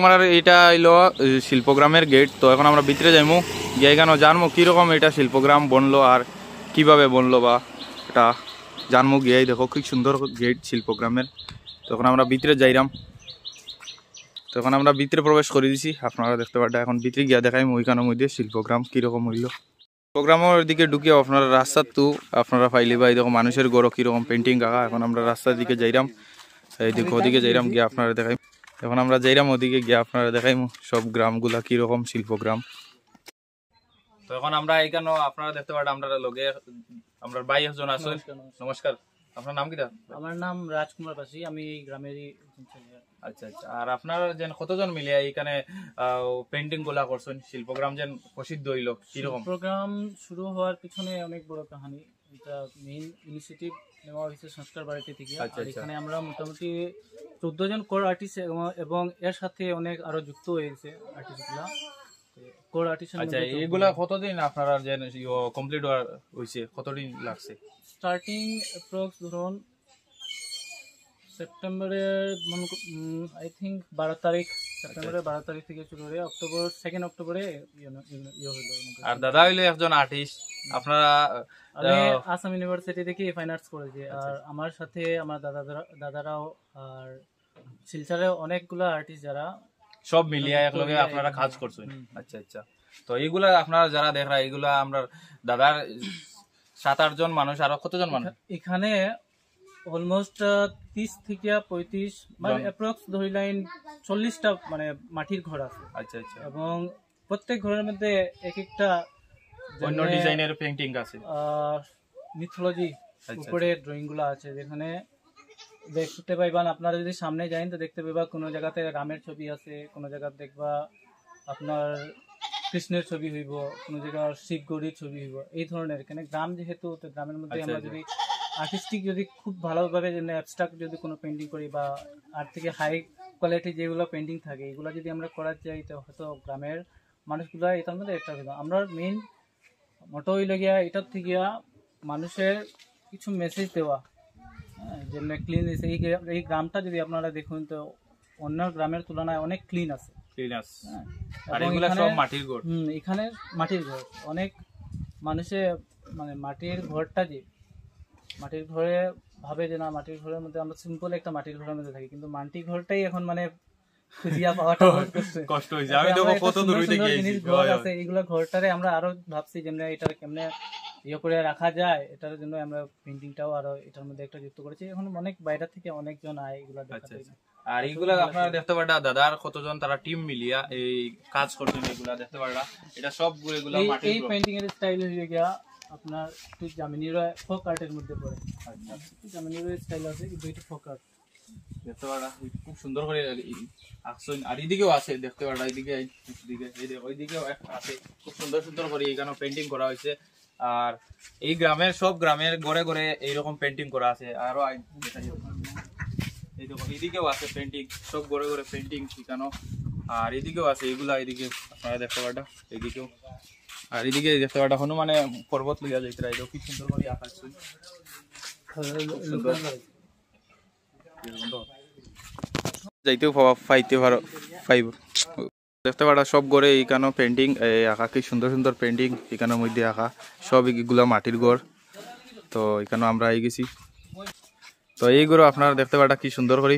আমার এটা হইলো শিল্পগ্রামের গেট। তো এখন আমরা ভিতরে যাইমু, গিয়ে এখানে জানবো কীরকম এটা শিল্পগ্রাম বনলো আর কিভাবে বনলো বা এটা জানবো গিয়ে। দেখো খুব সুন্দর গেট শিল্পগ্রামের। তখন আমরা ভিতরে যাইলাম, তখন আমরা ভিতরে প্রবেশ করে দিছি। আপনারা দেখতে পারেন এখন ভিতরে গিয়ে দেখাইম ওইখানের মধ্যে শিল্পগ্রাম কীরকম হইলো। প্রোগ্রামের দিকে ঢুকিয়ে আপনারা রাস্তার তো আপনারা পাইলে বা এই দেখো মানুষের গড় কীরকম পেন্টিং আঁকা। এখন আমরা রাস্তার দিকে যাইলাম, এই দিকে ওদিকে যাইলাম গিয়ে আপনারা দেখাইম। এখন আমরা যাইলাম ওদিকে গিয়ে আপনারা দেখাইম সব গ্রামগুলা কীরকম শিল্পগ্রাম। তো এখন আমরা এইখানে আপনারা দেখতে পারেন আমরা লগে আমরা ভাই একজন আছেন। নমস্কার, আপনার নাম কি? আমার নাম রাজকুমার পাশি, আমি এই গ্রামেরই। আচ্ছা আচ্ছা। আর আপনার যে কতজন মিলিয়ে এইখানে পেন্টিং গুলা করছেন? শিল্পগ্রাম যে প্রসিদ্ধ হইলো কিরকম? প্রোগ্রাম শুরু হওয়ার পিছনে অনেক বড় কাহিনী। এটা মেইন ইনিশিয়েটিভ নেওয়া হয়েছে সংস্কার বাড়িতে থেকে। আর এখানে আমরা মোটামুটি 14 জন কোর আর্টিস্ট এবং এর সাথে অনেক আরো যুক্ত হয়েছে আর্টিস্টগুলা। Core artist. আচ্ছা, এগুলা কতদিন আপনারা যে কমপ্লিট হইছে, কতদিন লাগছে? স্টার্টিং অ্যাপ্রক্স ধরুন সেপ্টেম্বরের আই থিঙ্ক 12 তারিখ, সেপ্টেম্বরের 12 তারিখ থেকে শুরু হয়ে সেকেন্ড অক্টোবরে হলো। আর দাদা হইলো একজন আর্টিস্ট। আপনারা আমি আসাম ইউনিভার্সিটি থেকে ফাইন আর্টস করেছি। আর আমার সাথে আমার দাদারাও আর শিলচরে অনেকগুলো আর্টিস্ট যারা সব মিলিয়ে একলগে আপনারা কাজ করছেন। আচ্ছা আচ্ছা। তো এইগুলা আপনারা যারা দেখরা এইগুলা আমরা দাদার 7-8 জন মানুষ, আর কতজন মানুষ এখানে? অলমোস্ট 30 থেকে 35 মানে অ্যাপ্রক্স ধরি লাইন 40টা মানে মাটির ঘর আছে। আচ্ছা আচ্ছা। এবং প্রত্যেক ঘরের মধ্যে এক একটা অন্য ডিজাইনের পেইন্টিং আছে, মিথোলজি উপরে ড্রয়িং গুলো আছে, যেখানে দেখতে পাইবান আপনারা যদি সামনে যান তো দেখতে পাইবা কোনো জায়গাতে রামের ছবি আছে, কোনো জায়গা দেখবা আপনার কৃষ্ণের ছবি হইব, কোনো জায়গা শিব গৌরীর ছবি হইব। এই ধরনের এখানে গ্রাম যেহেতু, তো গ্রামের মধ্যে আমরা যদি আর্টিস্টিক যদি খুব ভালোভাবে অ্যাবস্ট্রাক্ট যদি কোনো পেন্টিং করি বা আর থেকে হাই কোয়ালিটি যেগুলো পেন্টিং থাকে এগুলো যদি আমরা করার চাই, তো হয়তো গ্রামের মানুষগুলো এটার মধ্যে একটা আমরা মেইন মোটো হইলে গিয়া এটার থেকে মানুষের কিছু মেসেজ দেওয়া, যেন ক্লিন। এই গ্রামটা যদি আপনারা দেখুন তো অন্য গ্রামের তুলনায় অনেক ক্লিন আছে। এখানে মাটির ঘর অনেক মানুষে মানে মাটির ঘরটা যে মাটির ঘরে ভাবে যে না মাটির ঘরের মধ্যে আমরা সিম্পল একটা মাটির ঘরের মধ্যে থাকি, কিন্তু মাটির ঘরটাই এখন মানে খুঁজিয়া পাওয়াটা কষ্ট হয়েছে। আমি দেখো কত দূর হইতে গিয়েছি ঘর আছে, এইগুলা ঘরটারে আমরা আরো ভাবছি যেমন এটা কেমনে ইয়ে করে রাখা যায়, এটার জন্য আমরা পেইন্টিংটাও আরো এটার মধ্যে একটা যুক্ত করেছি। এখন অনেক বাইরে থেকে অনেকজন আয় এগুলা দেখাতে। আর এইগুলা আপনারা দেখতে পারবা দাদার কতজন তারা টিম মিলিয়া এই কাজ করছেন, এগুলা দেখতে পারবা। এটা সব এগুলা মাটির এই পেইন্টিং এর স্টাইল হয়ে গিয়া আপনার একটু জামিনীর ফোক আর্টের মধ্যে পড়ে। আচ্ছা, জামিনীর স্টাইল আছে, দুইটা ফোক আর্ট দেখতে পারবা, খুব সুন্দর করে আঁকছেন। আর এদিকেও আছে দেখতে পারবা, এইদিকে ওইদিকেও আছে, খুব সুন্দর সুন্দর করে এখানে পেইন্টিং করা হয়েছে। আর এই গ্রামের সব গ্রামের ঘরে ঘরে এইরকম পেইন্টিং করা আছে। আরো এই দেখো এদিকেও আছে পেইন্টিং, সব ঘরে ঘরে পেইন্টিং শিখানো। আর এদিকেও আছে এগুলা, এদিকে আপনারা দেখতে পারবা এদিকেও। আর এদিকে দেখতে পারবা হনুমানে পর্বত লইয়া যাইতে রাইলো, কি সুন্দর করে আঁকা আছে। যাইতেও পাইতে পাইব দেখতে পারা সব ঘরে এইখানে পেন্টিং আঁকা, কি সুন্দর সুন্দর পেন্টিং এখানের মধ্যে আঁকা, সব এগুলা মাটির ঘর। তো এখানে আমরা আই গেছি। তো এইগুলো আপনারা দেখতে পারা কি সুন্দর করে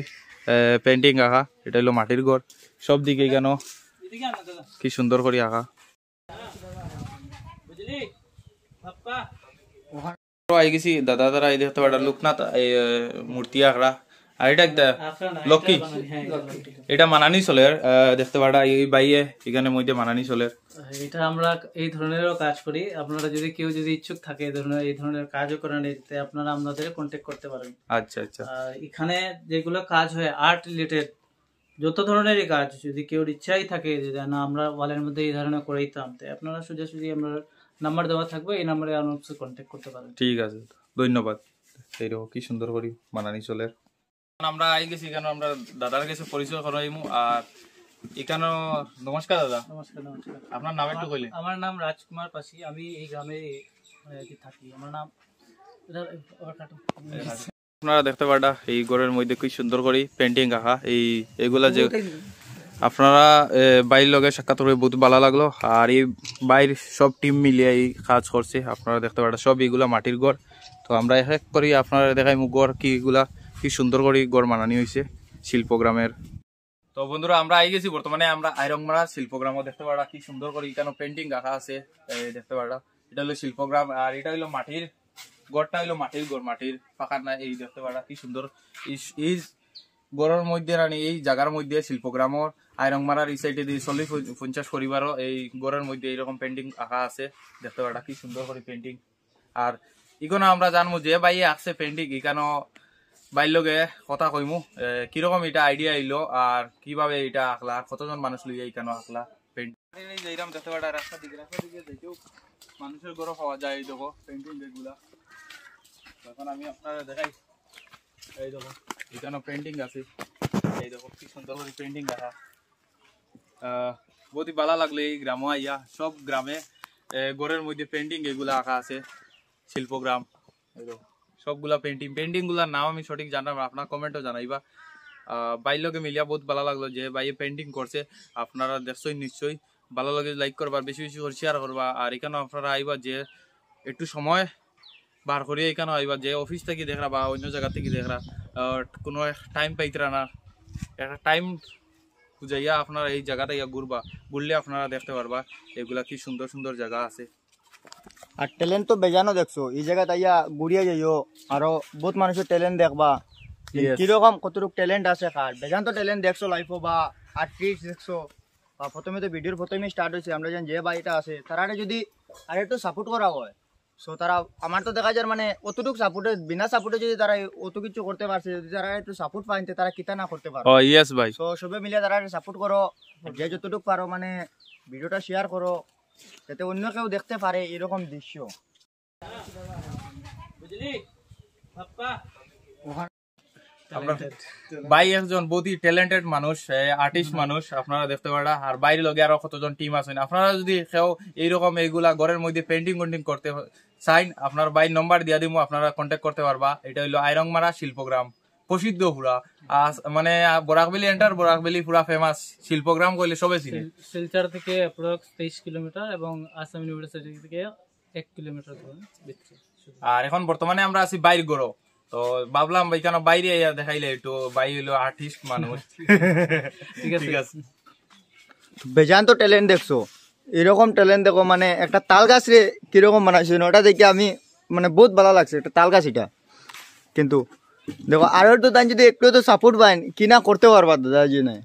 পেন্টিং আঁকা, এটা হলো মাটির ঘর। সব দিকে এখানে কি সুন্দর করে আঁকা। আই গেছি দাদা দাদা, এই দেখতে পারা লোকনাথ মূর্তি আঁকড়া। আর এটা লক্ষ্মী, এটা মানানি চলে দেখতে পারা এই বাইয়ে এখানে মধ্যে মানানি চলে। এটা আমরা এই ধরনেরও কাজ করি। আপনারা যদি কেউ যদি ইচ্ছুক থাকে এই ধরনের কাজও করে নিতে, আপনারা আমাদের কন্ট্যাক্ট করতে পারেন। আচ্ছা আচ্ছা। এখানে যেগুলো কাজ হয় আর্ট রিলেটেড যত ধরনেরই কাজ, যদি কেউ ইচ্ছাই থাকে যে না আমরা ওয়ালের মধ্যে এই ধরনের করে দিতাম, তো আপনারা সোজাসুজি আমরা নাম্বার দেওয়া থাকবে, এই নাম্বারে আপনারা কন্ট্যাক্ট করতে পারেন। ঠিক আছে, ধন্যবাদ। এইরকম কি সুন্দর করি মানানি চলে। আমরা আই গেছি এখানে, আমরা দাদার কাছে পরিচয় করাইমু। আর এখানে নমস্কার দাদা। নমস্কার। নমস্কার, আপনার নাম একটু কইলেন? আমার নাম রাজকুমার পাশি, আমি এই গ্রামে থাকি। আমার নাম আপনারা দেখতে পারটা এই ঘরের মধ্যে কি সুন্দর করে পেন্টিং আঁকা। এগুলা যে আপনারা বাইর লগে সাক্ষাৎ করে বহুত ভালো লাগলো। আর এই বাইর সব টিম মিলিয়ে এই কাজ করছে, আপনারা দেখতে পারেন সব এইগুলা মাটির ঘর। তো আমরা এক এক করি আপনারা দেখাই মুখ ঘর কিগুলা কি সুন্দর করে ঘর বানানি হয়েছে শিল্পগ্রামের। তো বন্ধুরা আমরা আই গেছি বর্তমানে আমরা আইরংমারা শিল্পগ্রামও দেখতে পারা কি সুন্দর করে এখানে পেন্টিং রাখা আছে দেখতে পারা। এটা হলো শিল্পগ্রাম আর এটা হলো মাটির ঘরটা হলো মাটির ঘর, মাটির পাকার না এই দেখতে পারা কি সুন্দর। এই গড়ের মধ্যে রানি এই জায়গার মধ্যে শিল্পগ্রামর আইরংমারার এই সাইডে দিয়ে 40-50 পরিবারও এই গড়ের মধ্যে এইরকম পেন্টিং আঁকা আছে দেখতে পারা কি সুন্দর করে পেন্টিং। আর ইকোনো আমরা জানবো যে ভাই আসছে পেন্টিং এখানো বাইর লগে কথা কইমু কিরকম এটা আইডিয়া আইলো আর কিভাবে এটা আঁকলা, কতজন মানুষ লইয়া এখানে আঁকলা পেন্টিং। এইরকম দেখতে পারা রাস্তা দিকে যাইতেও মানুষের ঘরও পাওয়া যায় এই দেখো পেন্টিং যেগুলা। এখন আমি আপনারা দেখাই এই দেখো এখানে পেন্টিং আছে, এই দেখো কি সুন্দর করে পেন্টিং দেখা। বহুত ভালো লাগলো এই গ্রামে আইয়া। সব গ্রামে ঘরের মধ্যে পেন্টিং এগুলা আঁকা আছে শিল্পগ্রাম। এই দেখো সবগুলা পেন্টিং গুলার নাম আমি সঠিক জানাবো, আপনার কমেন্টও জানাইবা। বাইর লগে মিলিয়া বহুত ভালো লাগলো যে ভাই পেন্টিং করছে, আপনারা দেখছই নিশ্চয়ই। ভালো লাগে লাইক করবা, বেশি বেশি করে শেয়ার করবা। আর এখানে আপনারা আইবা যে একটু সময় বার করিয়ে এখানে আইবা, যে অফিস থেকে দেখরা বা অন্য জায়গা থেকে দেখরা কোনো টাইম পাইতরা না, একটা টাইম বুঝাইয়া আপনারা এই জায়গাটা ইয়া ঘুরলে আপনারা দেখতে পারবা এগুলা কি সুন্দর সুন্দর জায়গা আছে। আর ট্যালেন্ট তো বেজানো দেখছো এই জায়গা তাইয়া ঘুরিয়া যাইও, আরো বহুত মানুষের ট্যালেন্ট দেখবা কিরকম কতটুক ট্যালেন্ট আছে কার বেজান তো ট্যালেন্ট দেখছো লাইফও বা আর্টিস্ট দেখছো। বা প্রথমে তো ভিডিওর প্রথমে স্টার্ট হয়েছে আমরা জানি যে বাড়িটা আছে তারা যদি আর একটু সাপোর্ট করা হয় সো তারা আমার তো দেখা যায় মানে অতটুকু সাপোর্টে বিনা সাপোর্টে যদি তারা অত কিছু করতে পারছে, যদি তারা একটু সাপোর্ট পাইতে তারা কিতা না করতে পারে। ইয়েস ভাই, সো সবে মিলে তারা সাপোর্ট করো, যে যতটুকু পারো মানে ভিডিওটা শেয়ার করো যাতে অন্য কেউ দেখতে পারে এরকম দৃশ্য। ভাই একজন বহুত ট্যালেন্টেড মানুষ, আর্টিস্ট মানুষ আপনারা দেখতে পারা। আর বাইরে লগে আরো কতজন টিম আছেন, আপনারা যদি কেউ এইরকম এইগুলা ঘরের মধ্যে পেন্টিং করতে চাইন আপনার ভাই নম্বর দিয়া দিব, আপনারা কন্ট্যাক্ট করতে পারবা। এটা হইলো আইরংমারা শিল্পগ্রাম, প্রসিদ্ধ পুরা মানে বরাকবেলি এন্টার বরাকবেলি পুরা ফেমাস শিল্পগ্রাম কইলে সবে চিনে। শিলচর থেকে অ্যাপ্রক্স 23 কিলোমিটার এবং আসাম ইউনিভার্সিটি থেকে 1 কিলোমিটার ভিতরে। আর এখন বর্তমানে আমরা আছি বাইর গড়, তো ভাবলাম এখানে বাইরে দেখাইলে একটু বাই হইলো আর্টিস্ট মানুষ। ঠিক আছে বেজান তো ট্যালেন্ট দেখছো, এরকম ট্যালেন্ট দেখো মানে একটা তাল গাছ রে কিরকম বানাইছে ওটা দেখে আমি মানে বহুত ভালো লাগছে একটা তাল গাছ এটা। কিন্তু দেখো আর তো তাই যদি একটু তো সাপোর্ট পাইন কিনা করতে পারবা দাদা জি নাই।